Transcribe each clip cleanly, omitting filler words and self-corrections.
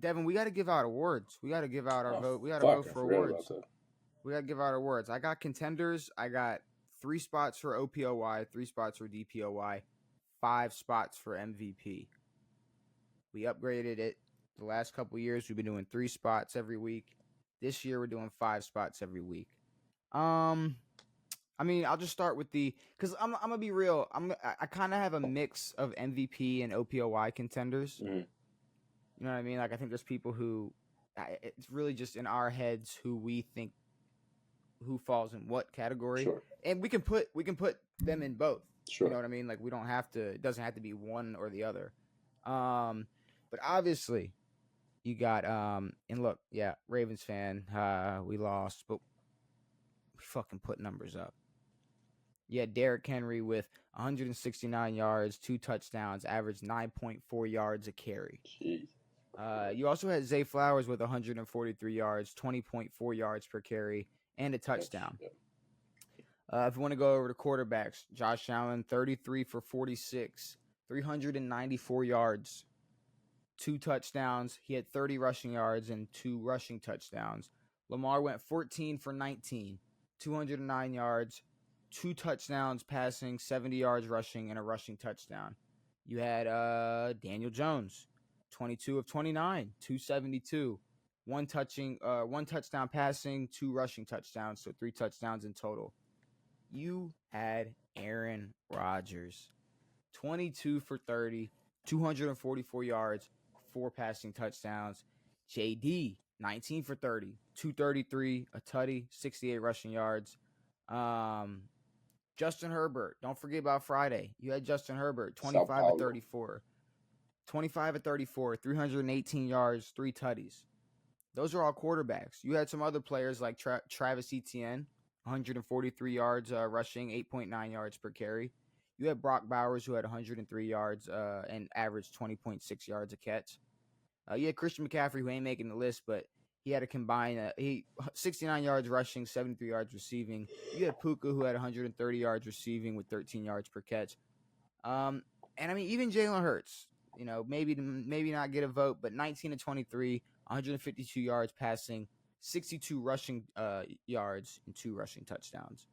Devin, we got to give out awards. We got to give out our Oh, vote. We got to fuck, vote I for forgot about awards. that. We got to give out awards. I got contenders. I got 3 spots for OPOY, 3 spots for DPOY, 5 spots for MVP. We upgraded it. The last couple years, we've been doing 3 spots every week. This year, we're doing 5 spots every week. I mean, I'll just start with because I'm gonna be real. I kind of have a mix of MVP and OPOY contenders. Mm-hmm. You know what I mean? Like I think there's people who it's really just in our heads who we think who falls in what category, Sure. and we can put them in both. Sure. You know what I mean? Like we don't have to. It doesn't have to be one or the other. But obviously, you got and look, yeah, Ravens fan. We lost, but we fucking put numbers up. You had Derrick Henry with 169 yards, 2 touchdowns, averaged 9.4 yards a carry. Jeez. You also had Zay Flowers with 143 yards, 20.4 yards per carry, and a touchdown. Yep. If you want to go over to quarterbacks, Josh Allen, 33 for 46, 394 yards, 2 touchdowns. He had 30 rushing yards and 2 rushing touchdowns. Lamar went 14 for 19, 209 yards, 2 touchdowns passing, 70 yards rushing, and a rushing touchdown. You had Daniel Jones, 22 of 29, 272, 1 touchdown passing, 2 rushing touchdowns, so 3 touchdowns in total. You had Aaron Rodgers, 22 for 30, 244 yards, 4 passing touchdowns. JD, 19 for 30, 233, a tutty, 68 rushing yards. Justin Herbert, don't forget about Friday. You had Justin Herbert, 25 of 34. 25 of 34, 318 yards, 3 tutties. Those are all quarterbacks. You had some other players like Travis Etienne, 143 yards rushing, 8.9 yards per carry. You had Brock Bowers, who had 103 yards and averaged 20.6 yards a catch. You had Christian McCaffrey, who ain't making the list, but he had a combined 69 yards rushing, 73 yards receiving. You had Puka, who had 130 yards receiving with 13 yards per catch. And I mean, even Jalen Hurts, you know, maybe not get a vote, but 19 to 23, 152 yards passing, 62 rushing yards, and 2 rushing touchdowns.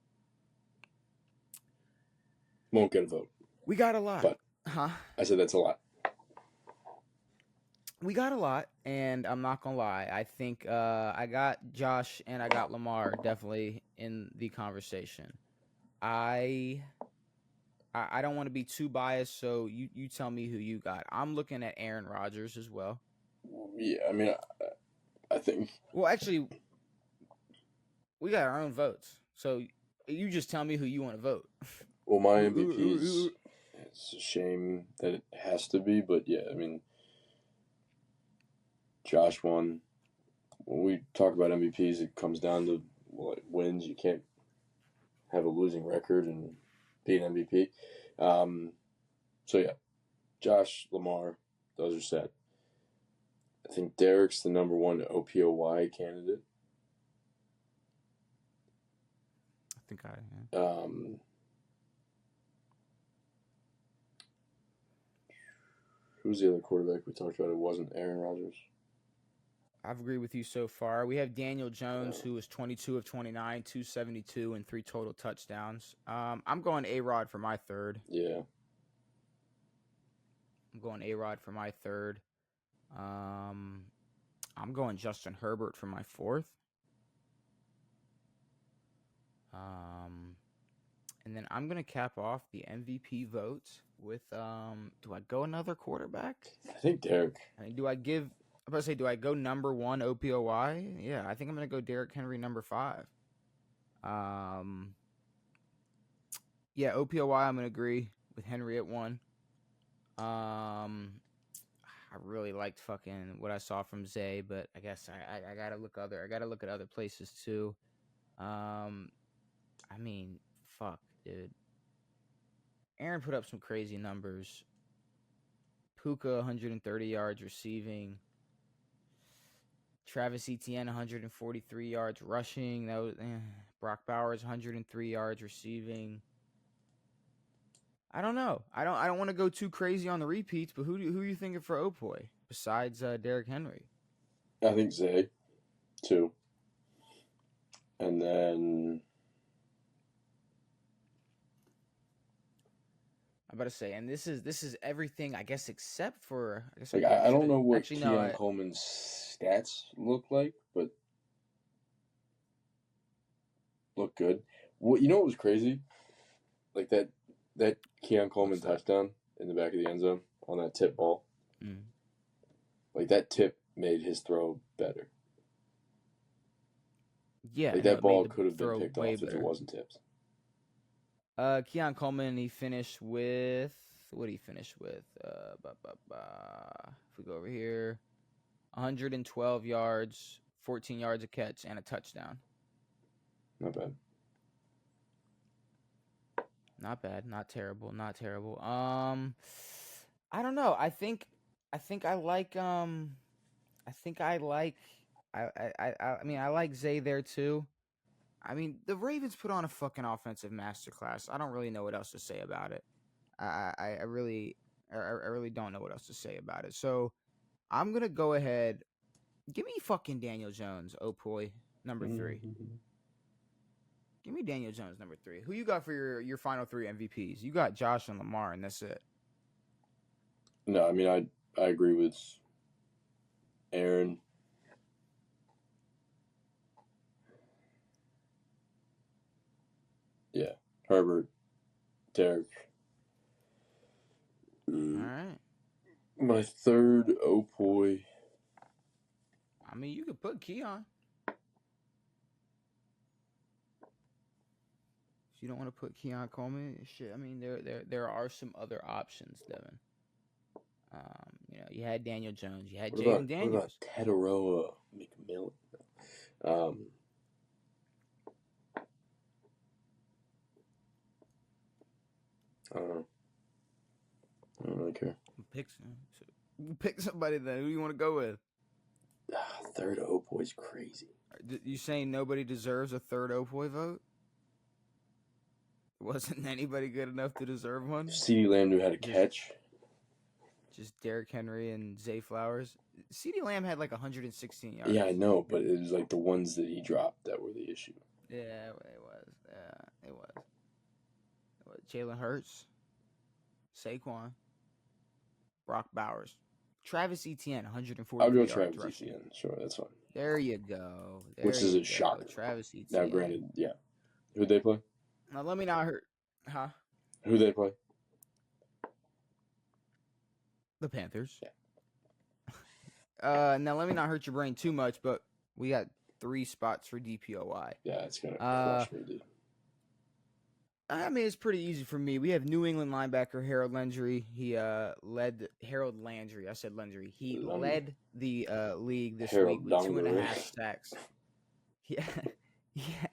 Won't get a vote. We got a lot. But I said that's a lot. We got a lot, and I'm not gonna lie. I think I got Josh and I got Lamar definitely in the conversation. I don't want to be too biased, so you tell me who you got. I'm looking at Aaron Rodgers as well. Yeah, I mean, I think. Well, actually, we got our own votes, so you just tell me who you want to vote. Well, my MVP it's a shame that it has to be, but yeah, I mean, Josh won. When we talk about MVPs, it comes down to wins. You can't have a losing record and be an MVP. So yeah, Josh, Lamar, those are set. I think Derek's the number 1 OPOY candidate. I think I am. Who's the other quarterback we talked about? It wasn't Aaron Rodgers. I've agreed with you so far. We have Daniel Jones, who was 22 of 29, 272, and 3 total touchdowns. I'm going A-Rod for my third. Yeah. I'm going A-Rod for my third. I'm going Justin Herbert for my fourth. And then I'm going to cap off the MVP votes with, do I go another quarterback? I think Derek. Do I go number 1 OPOY? Yeah, I think I'm going to go Derrick Henry number 5. Yeah, OPOY, I'm going to agree with Henry at 1. I really liked fucking what I saw from Zay, but I guess I gotta look at other places too. I mean, fuck, dude. Aaron put up some crazy numbers. Puka 130 yards receiving. Travis Etienne 143 yards rushing. That was Brock Bowers 103 yards receiving. I don't know. I don't want to go too crazy on the repeats, but who are you thinking for Opoy besides Derrick Henry? I think Zay, 2. And then I'm about to say, and this is everything, I guess, except for I guess like I I should don't have know what actually no. Keon Coleman's stats look like, but look good. What you know what was crazy? Like that Keon Coleman What's that? touchdown in the back of the end zone on that tip ball. Like that tip made his throw better. Yeah, Like no, that it made ball the could have been throw picked way off if it better. wasn't tipped. Keon Coleman, he finished with what did he finish with? If we go over here, 112 yards, 14 yards a catch, and a touchdown. Not bad. Not bad, not terrible, not terrible. I don't know. I think I like I think I like I mean I like Zay there too. I mean, the Ravens put on a fucking offensive masterclass. I don't really know what else to say about it. I really I really don't know what else to say about it. So I'm gonna go ahead. Give me fucking Daniel Jones, oh boy, number 3. Mm-hmm. Give me Daniel Jones, number 3. Who you got for your final 3 MVPs? You got Josh and Lamar, and that's it. No, I mean I agree with Aaron. Yeah, Herbert, Derek. All right. My third, oh boy. I mean, you could put Keon. If you don't want to put Keon Coleman, shit. I mean, there are some other options, Devin. You know, you had Daniel Jones, you had Jalen Daniels. What about Tataroa McMillan? I don't know. I don't really care. Pick somebody then. Who do you want to go with? Third oh boy's crazy. You saying nobody deserves a third Opoy vote? Wasn't anybody good enough to deserve one? CeeDee Lamb knew how to catch. Just Derrick Henry and Zay Flowers. CeeDee Lamb had like 116 yards. Yeah, I know, but it was like the ones that he dropped that were the issue. Yeah, it was. Yeah, it was. Jalen Hurts, Saquon, Brock Bowers, Travis Etienne, 143 I'll go yards Travis rushing. Etienne. Sure, that's fine. There you go. Which is a shocker. Travis Etienne. Now, granted, yeah. Who'd they play? Now, let me not hurt. Huh? Who'd they play? The Panthers. Yeah. Now, let me not hurt your brain too much, but we got 3 spots for DPOY. Yeah, it's going to crush me, dude. I mean, it's pretty easy for me. We have New England linebacker Harold Landry. He led Harold Landry. I said Landry. He led the league this week with 2.5 sacks. Yeah, yeah.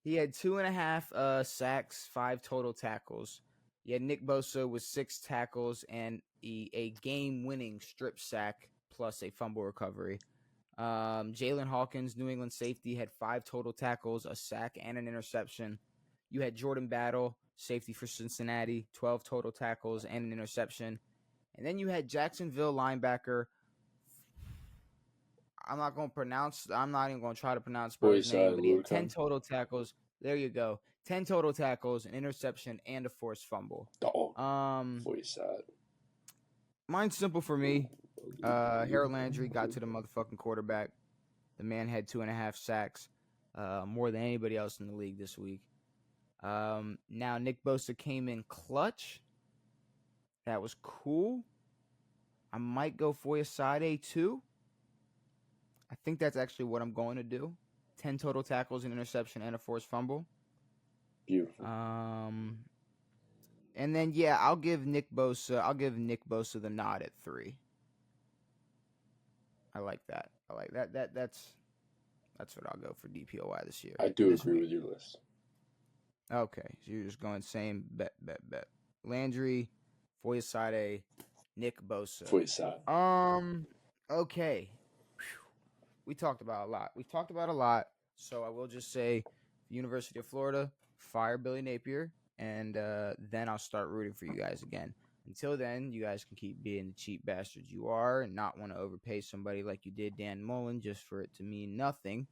He had 2.5 sacks, 5 total tackles. You had Nick Bosa with 6 tackles and a game-winning strip sack plus a fumble recovery. Jalen Hawkins, New England safety, had 5 total tackles, a sack, and an interception. You had Jordan Battle, safety for Cincinnati, 12 total tackles and an interception. And then you had Jacksonville linebacker. I'm not even going to try to pronounce his name, but he had 10 total tackles. There you go. 10 total tackles, an interception, and a forced fumble. Mine's simple for me. Harold Landry got to the motherfucking quarterback. The man had 2.5 sacks, more than anybody else in the league this week. Now Nick Bosa came in clutch. That was cool. I might go Foyesade too. I think that's actually what I'm going to do. 10 total tackles, an interception, and a forced fumble. Beautiful. And then yeah, I'll give Nick Bosa the nod at 3. I like that. That's what I'll go for DPOY this year. I do agree with your list. Okay, so you're just going same bet. Landry, Foyesade, Nick Bosa. Foyesade. Okay. We talked about a lot. So I will just say, University of Florida, fire Billy Napier, and then I'll start rooting for you guys again. Until then, you guys can keep being the cheap bastards you are and not want to overpay somebody like you did Dan Mullen just for it to mean nothing.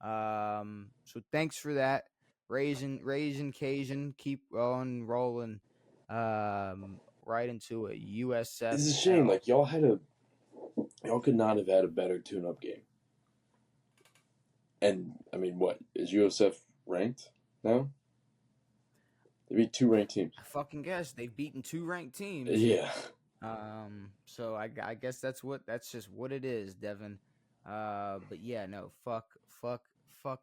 So thanks for that. Raising Cajun, keep on rolling. Right into a USF. It's a shame. Like y'all could not have had a better tune-up game. And I mean, what is USF ranked now? They beat 2 ranked teams. I fucking guess they've beaten 2 ranked teams. Yeah. So I guess that's just what it is, Devin. But yeah, no, fuck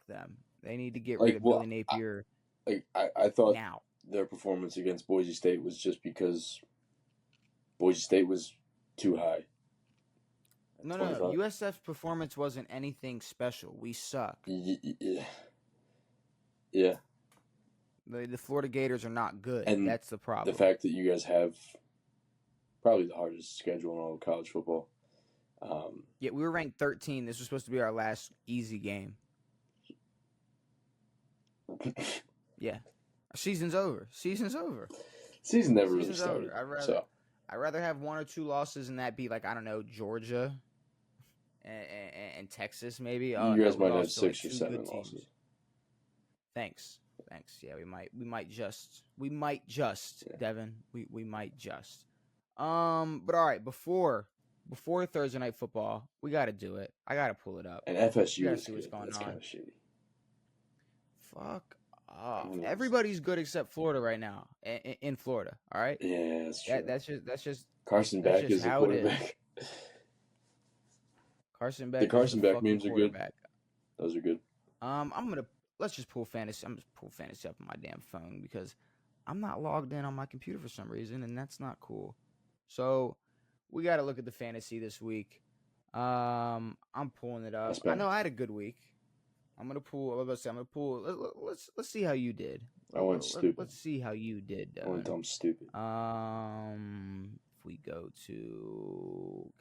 them. They need to get rid of Billy Napier. I thought now their performance against Boise State was just because Boise State was too high. No. USF's performance wasn't anything special. We suck. Yeah. The Florida Gators are not good. And that's the problem. The fact that you guys have probably the hardest schedule in all of college football. Yeah, we were ranked 13. This was supposed to be our last easy game. Yeah. Our season's over. Season never really Season's started. Over. I'd rather have 1 or 2 losses and that be like, I don't know, Georgia and Texas maybe. You guys might have 6 or 7 losses. Thanks. Yeah, we might just, yeah. Devin. We might just. But all right, before Thursday night football, we got to do it. I got to pull it up. And FSU is see what's going That's on. kind of shitty. Fuck off. Everybody's good except Florida right now. In Florida, all right? Yeah, that's true. That's just Carson Beck is the quarterback. Carson Beck. The Carson Beck memes are good. Those are good. Let's just pull fantasy. I'm just pull fantasy up on my damn phone because I'm not logged in on my computer for some reason, and that's not cool. So we got to look at the fantasy this week. I'm pulling it up. I know I had a good week. I'm gonna pull. Let's see how you did. I went stupid. Let's see how you did. I went dumb stupid. If we go to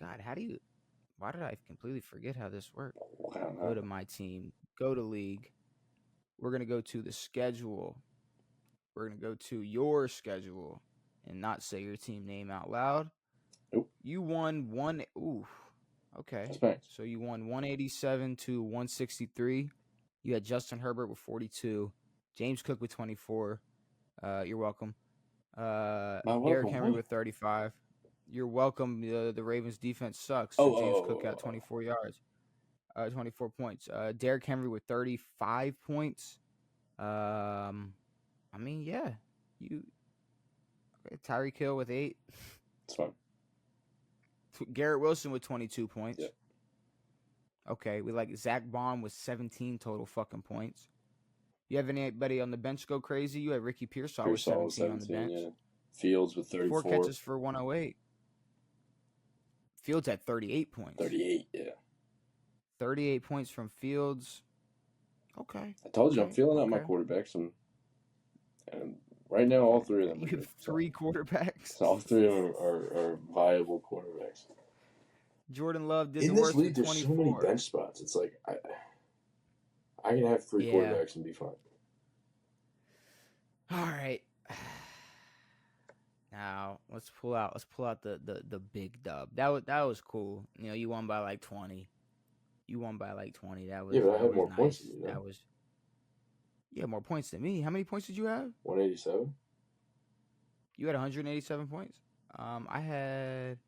why did I completely forget how this worked? Go to my team. Go to league. We're going to go to the schedule. We're going to go to your schedule and not say your team name out loud. Nope. You won one. Ooh. Okay. That's nice. So you won 187 to 163. You had Justin Herbert with 42. James Cook with 24. You're welcome. Derrick Henry with 35. You're welcome. The Ravens defense sucks. So James Cook got 24 yards. 24 points. Derrick Henry with 35 points. I mean, yeah. Tyreek Hill with 8. It's fine. Garrett Wilson with 22 points. Yeah. Okay, we like Zach Baum with 17 total fucking points. You have anybody on the bench go crazy? You have Ricky Pearsall with 17 on the bench. Yeah. Fields with 34. 4 catches for 108. Fields had 38 points. 38, yeah. 38 points from Fields. Okay. I told you I'm feeling out my quarterbacks, and right now all 3 of them. You have 3 quarterbacks. So all 3 of them are viable quarterbacks. Jordan Love did in the this worst league. with 24. There's so many bench spots. It's like I can have 3 quarterbacks and be fine. All right. Now let's pull out the big dub. That was cool. You know, you won by like 20. That was but I had more nice. points than you. That was more points than me. How many points did you have? 187. You had 187 points. I had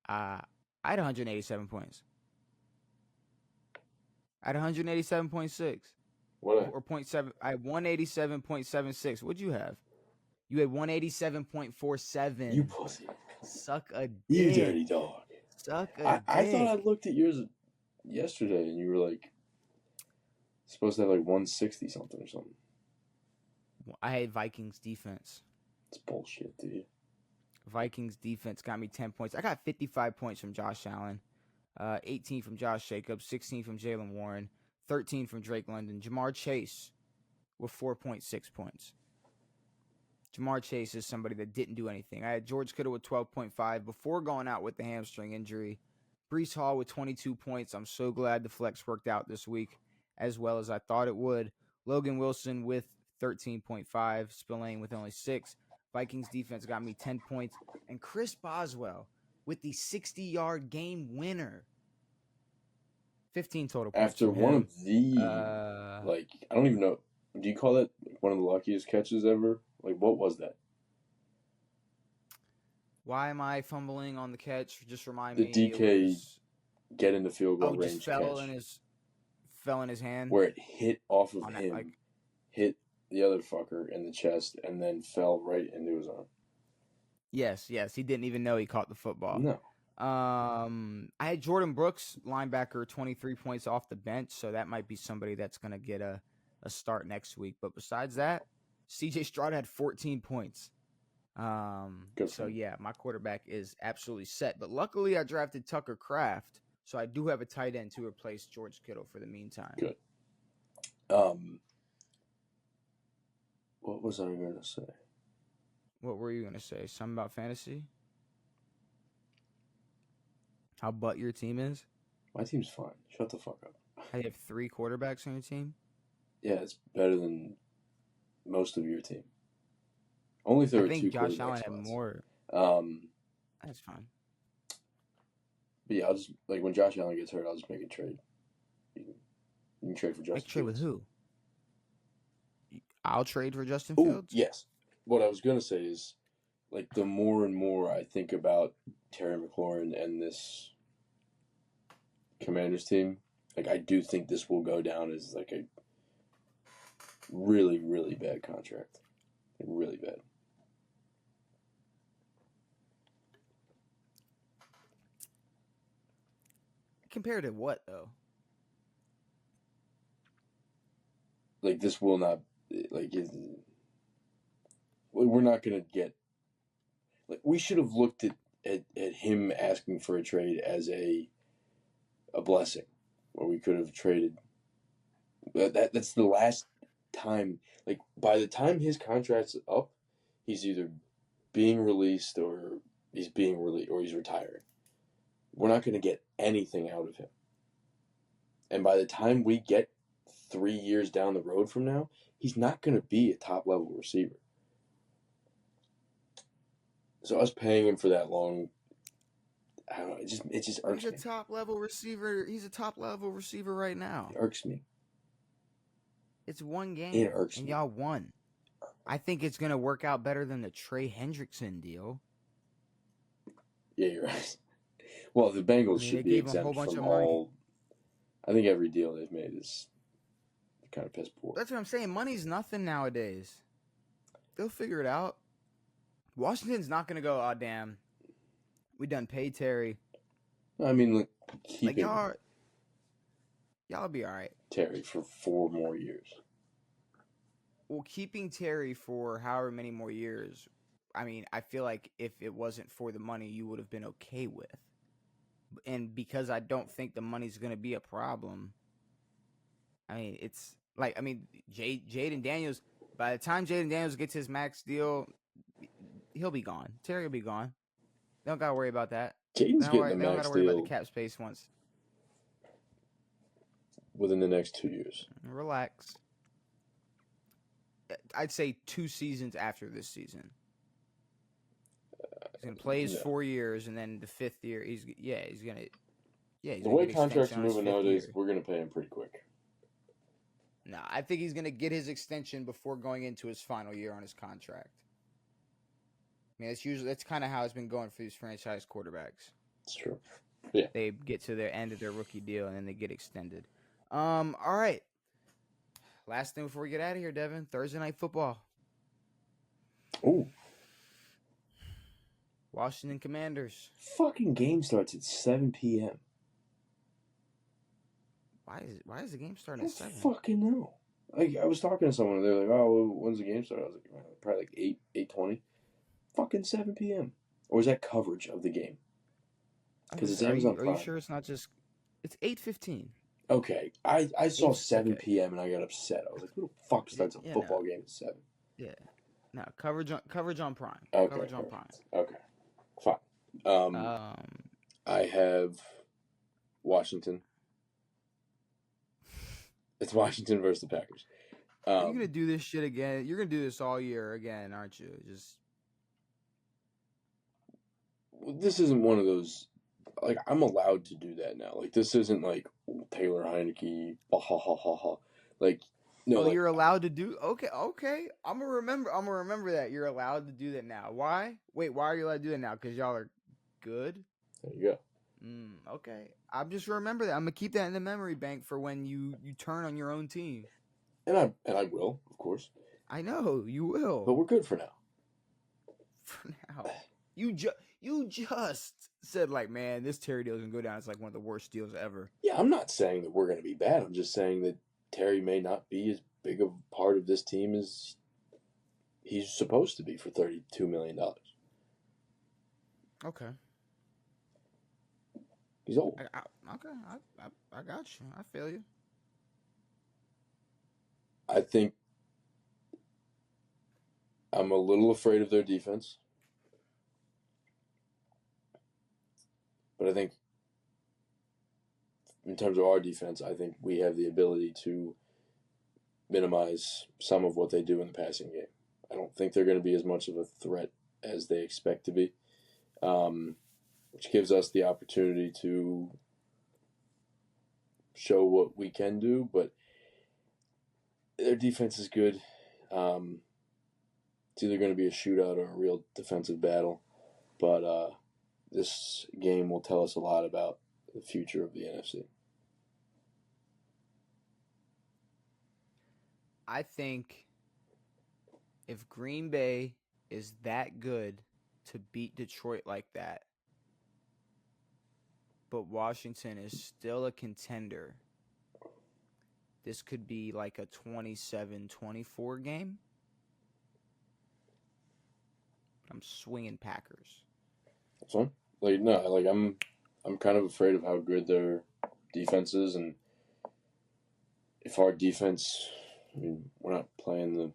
187 points. I had 187.6. What? Or 0.7. I had 187.76. What'd you have? You had 187.47. You pussy. Suck a dick. You dirty dog. Suck a dick. I thought I looked at yours yesterday and you were like supposed to have like 160 something or something. I had Vikings defense. It's bullshit, dude. Vikings defense got me 10 points. I got 55 points from Josh Allen, 18 from Josh Jacobs, 16 from Jalen Warren, 13 from Drake London. Jamar Chase with 4.6 points. Jamar Chase is somebody that didn't do anything. I had George Kittle with 12.5 before going out with the hamstring injury. Breece Hall with 22 points. I'm so glad the flex worked out this week as well as I thought it would. Logan Wilson with 13.5. Spillane with only 6. Vikings defense got me 10 points. And Chris Boswell with the 60-yard game winner. 15 total points After from one him. of the, I don't even know. Do you call that one of the luckiest catches ever? Like, what was that? Why am I fumbling on the catch? Just remind The me. DK get in the field goal range just fell catch. fell in his hand. Where it hit off of on him, that, hit the other fucker in the chest, and then fell right into his arm. Yes. He didn't even know he caught the football. No. I had Jordan Brooks, linebacker, 23 points off the bench, so that might be somebody that's going to get a start next week. But besides that, CJ Stroud had 14 points. So, yeah, my quarterback is absolutely set. But luckily, I drafted Tucker Kraft, so I do have a tight end to replace George Kittle for the meantime. Good. What was I going to say? What were you going to say? Something about fantasy? How butt your team is? My team's fine. Shut the fuck up. How you have 3 quarterbacks on your team? Yeah, it's better than most of your team. Only if there were 2 quarterbacks. I think Josh Allen had more. That's fine. But yeah, I'll just, like, when Josh Allen gets hurt, I'll just make a trade. You can trade for Justin Fields. Trade with who? I'll trade for Justin Fields? Yes. What I was going to say is, like, the more and more I think about Terry McLaurin and this Commanders team, like, I do think this will go down as, like, a really, really bad contract. Like, really bad. Compared to what, though? Like, this will not, like, we're not going to get, like, we should have looked at him asking for a trade as a blessing, where we could have traded. That's the last time, like, by the time his contract's up, he's either being released or he's retiring. We're not going to get anything out of him. And by the time we get 3 years down the road from now, he's not going to be a top-level receiver. So us paying him for that long, I don't know, it just irks me. He's a top-level receiver. He's a top-level receiver right now. It irks me. It's one game. It irks me. And y'all won. I think it's going to work out better than the Trey Hendrickson deal. Yeah, you're right. Well, the Bengals should be exempt from all. I think every deal they've made is kind of piss poor. That's what I'm saying. Money's nothing nowadays. They'll figure it out. Washington's not going to go, oh, damn, we done paid Terry. I mean, look, keeping y'all be all right. Terry for 4 more years. Well, keeping Terry for however many more years, I mean, I feel like if it wasn't for the money, you would have been okay with. And because I don't think the money's going to be a problem, I mean, it's like, I mean, Jaden Daniels, by the time Jaden Daniels gets his max deal, he'll be gone. Terry will be gone. Don't got to worry about that. Jaden's getting the max deal. Don't got to worry about the cap space once. Within the next 2 years. Relax. I'd say 2 seasons after this season. He's gonna play his 4 years, and then the 5th year, he's gonna. The way contracts are moving nowadays, we're gonna pay him pretty quick. No, I think he's gonna get his extension before going into his final year on his contract. I mean, that's kind of how it's been going for these franchise quarterbacks. It's true. Yeah. They get to their end of their rookie deal, and then they get extended. All right. Last thing before we get out of here, Devin. Thursday Night Football. Ooh. Washington Commanders. Fucking game starts at 7 p.m. Why is the game starting at 7? Fucking know. Like, I was talking to someone, they're like, "Oh, when's the game start?" I was like, "Probably like 8:20." Fucking 7 p.m. Or is that coverage of the game? Because it's Amazon Prime. Are you sure it's not just? It's 8:15. Okay, I saw 7 p.m. and I got upset. I was like, "Who the fuck starts a football game at 7?" Yeah, no coverage on Prime. Okay, coverage on Prime. Okay, fine. I have Washington. It's Washington versus the Packers. You're gonna do this shit again. You're gonna do this all year again, aren't you? Just this isn't one of those. Like, I'm allowed to do that now. Like, this isn't like Taylor Heineke. Ha ha ha ha ha. Like, no, Oh, like you're allowed to do. Okay, okay. I'm gonna remember. I'm gonna remember that you're allowed to do that now. Why? Wait, why are you allowed to do that now? Because y'all are good. there you go. Okay. I'm just remember that. I'm gonna keep that in the memory bank for when you turn on your own team. And I will, of course. I know you will. But we're good for now. For now, you just said like, man, this Terry deal is gonna go down. It's like one of the worst deals ever. Yeah, I'm not saying that we're going to be bad. I'm just saying that Terry may not be as big of a part of this team as he's supposed to be for $32 million. Okay. He's old. I got you. I feel you. I think I'm a little afraid of their defense. But I think in terms of our defense, I think we have the ability to minimize some of what they do in the passing game. I don't think they're going to be as much of a threat as they expect to be, which gives us the opportunity to show what we can do. But their defense is good. It's either going to be a shootout or a real defensive battle. But this game will tell us a lot about the future of the NFC. I think if Green Bay is that good to beat Detroit like that, but Washington is still a contender, this could be like a 27-24 game. I'm swinging Packers. That's fine. Like, no, like I'm kind of afraid of how good their defense is, and if our defense, I mean, we're not playing the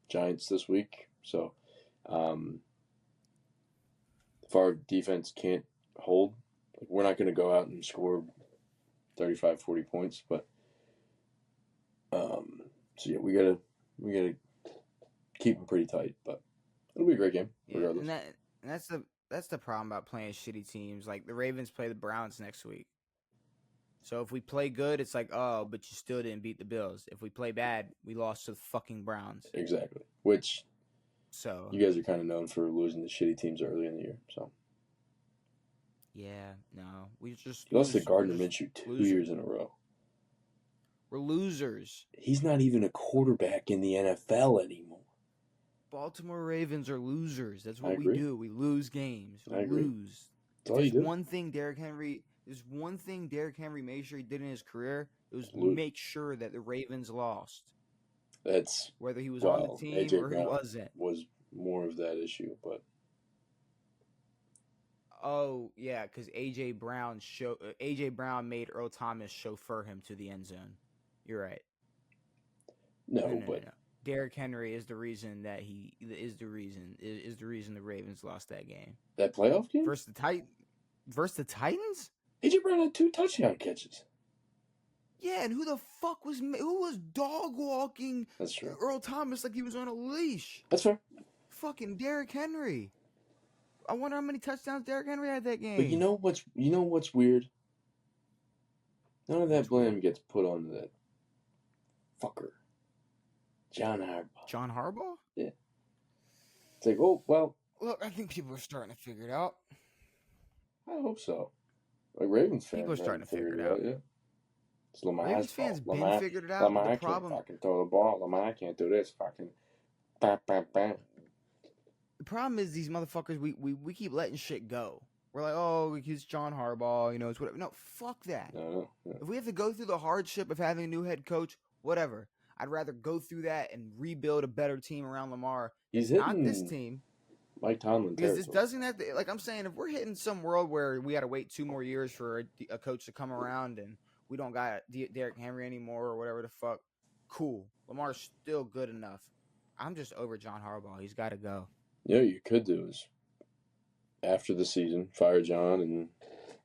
Giants this week, so if our defense can't hold, like, we're not going to go out and score 35, 40 points, but so yeah, we gotta keep them pretty tight, but it'll be a great game regardless. Yeah, and that's the problem about playing shitty teams. Like the Ravens play the Browns next week. So if we play good, it's like, oh, but you still didn't beat the Bills. If we play bad, we lost to the fucking Browns. Exactly. Which so you guys are kind of known for losing to shitty teams early in the year. So yeah, no, we just you lost to Gardner Minshew 2 years in a row. We're losers. He's not even a quarterback in the NFL anymore. Baltimore Ravens are losers. That's what we do. We lose games. We lose. There's one thing Derrick Henry made sure he did in his career. It was make sure that the Ravens lost. That's whether he was on the team AJ or Brown he wasn't. Was more of that issue, but oh yeah, because AJ Brown made Earl Thomas chauffeur him to the end zone. You're right. No. Derrick Henry is the reason that is the reason the Ravens lost that game. That playoff game versus the Titans. AJ Brown had 2 touchdown catches. Yeah, and who was dog walking? That's true. Earl Thomas like he was on a leash. That's fair. Fucking Derrick Henry. I wonder how many touchdowns Derrick Henry had that game. But you know what's weird? None of that blame gets put on that fucker, John Harbaugh. John Harbaugh? Yeah. It's like, oh well. Look, I think people are starting to figure it out. I hope so. Like Ravens fans, people are starting to figure it out. Yeah. It's Lamar's Ravens fans fault. been figured it out. Lamar the problem can't fucking throw the ball. Lamar can't do this. Fucking bam, bam, bam. The problem is these motherfuckers. We keep letting shit go. We're like, oh, he's John Harbaugh. You know, it's whatever. No, fuck that. No. If we have to go through the hardship of having a new head coach, whatever. I'd rather go through that and rebuild a better team around Lamar. He's not this team. Mike Tomlin. Because this doesn't have to. Like I'm saying, if we're hitting some world where we got to wait 2 more years for a coach to come around and we don't got Derrick Henry anymore or whatever the fuck, cool. Lamar's still good enough. I'm just over John Harbaugh. He's got to go. Yeah, you could do is after the season fire John and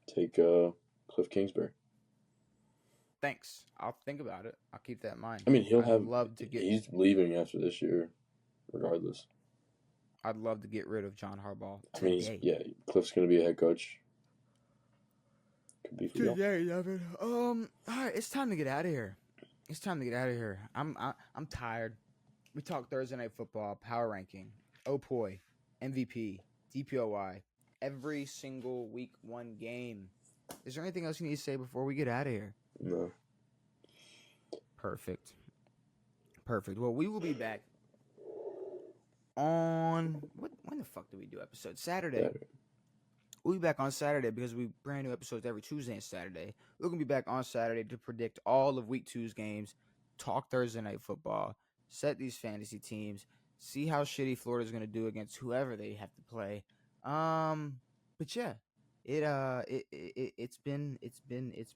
take Cliff Kingsbury. Thanks. I'll think about it. I'll keep that in mind. I mean, he's leaving after this year, regardless. I'd love to get rid of John Harbaugh I mean, today. Cliff's going to be a head coach. Could be for y'all. Today, Devin. All right, it's time to get out of here. I'm tired. We talked Thursday Night Football, power ranking, OPOY, MVP, DPOY, every single week 1 game. Is there anything else you need to say before we get out of here? No. Perfect. Well, we will be back on when the fuck do we do episode? Saturday. We'll be back on Saturday because we brand new episodes every Tuesday and Saturday. We're gonna be back on Saturday to predict all of week 2's games, talk Thursday Night Football, set these fantasy teams, see how shitty Florida's gonna do against whoever they have to play. But yeah, it's been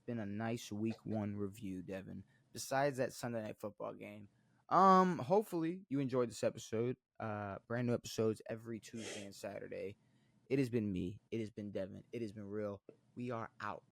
a nice week 1 review, Devin. Besides that Sunday Night Football game. Hopefully you enjoyed this episode. Brand new episodes every Tuesday and Saturday. It has been me. It has been Devin. It has been real. We are out.